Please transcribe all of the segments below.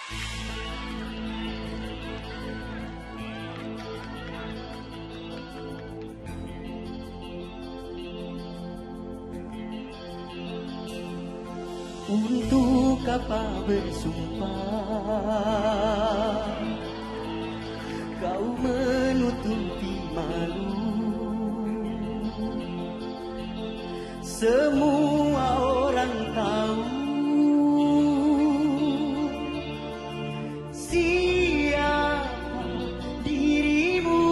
Untuk apa bersumpah kau menutupi malu? Semua orang tahu siapa dirimu.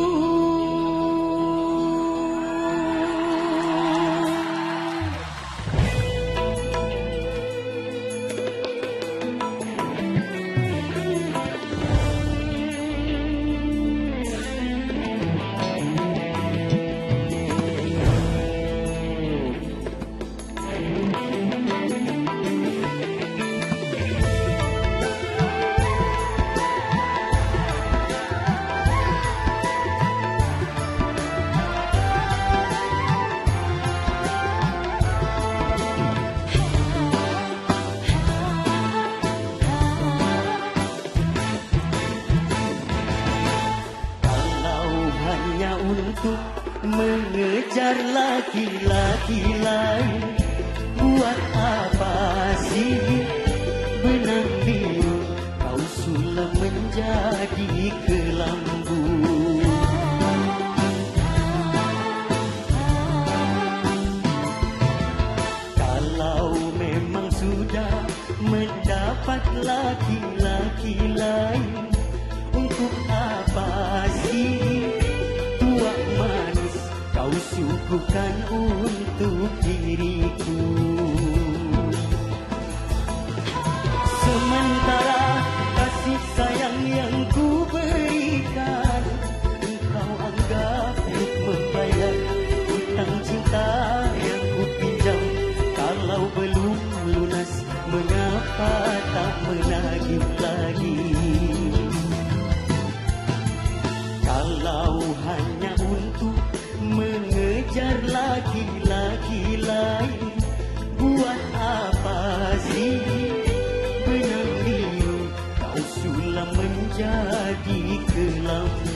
Untuk mengejar laki-laki lain, buat apa sih benang biru kau sulam menjadi kelambu? Kalau memang sudah mendapat laki-laki lain, untuk apa sih manis kau suguhkan untuk diriku? Sementara kasih sayang yang ku berikan, engkau anggap untuk membayar hutang cinta yang ku pinjam. Kalau belum lunas, mengapa tak menagih lagi? Kalau hanya untuk mengejar laki-laki lain, buat apa sih benang biru kau sulam menjadi kelambu?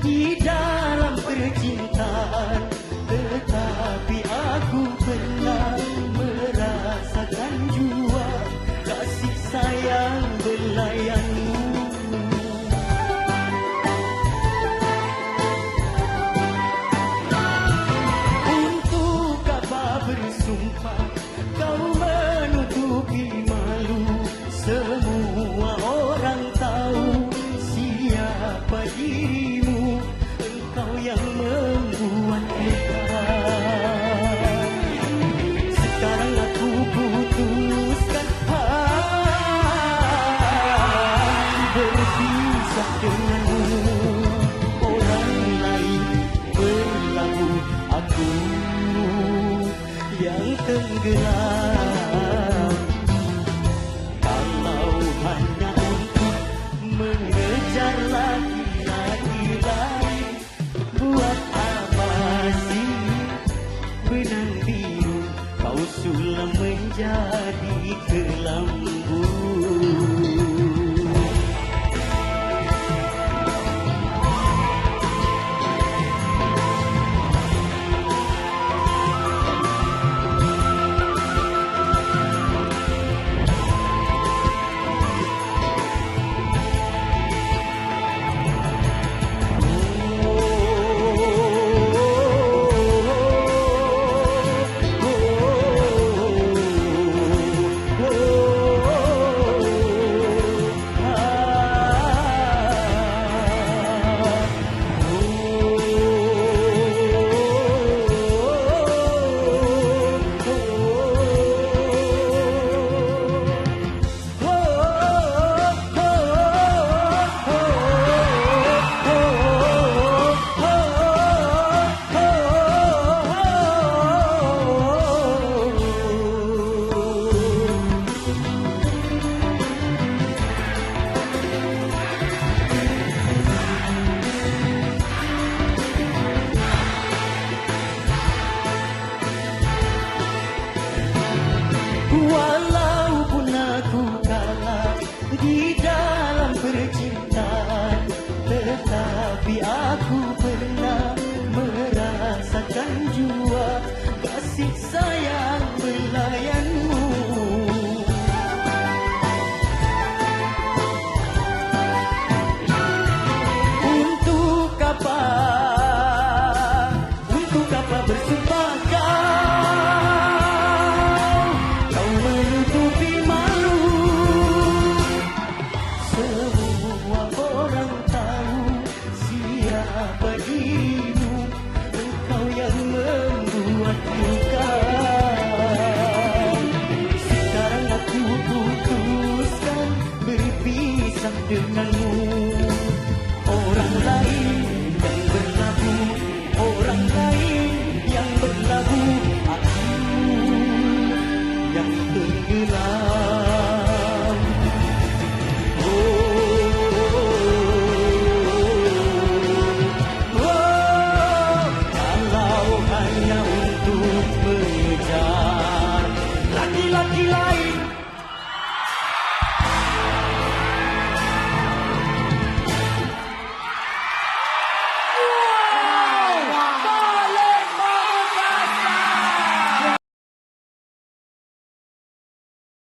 Di dalam percintaan, tetapi aku pernah merasakan jua kasih sayang belayanmu. Untuk apa bersumpah kau menutupi malu? Semua orang tahu siapa dirimu, engkau yang membuat luka. Sekarang aku putuskan berpisah denganmu. Orang lain berlalu, aku yang tenggelam. Kalau hanya untuk mengejar laki-laki lain, buat Tapi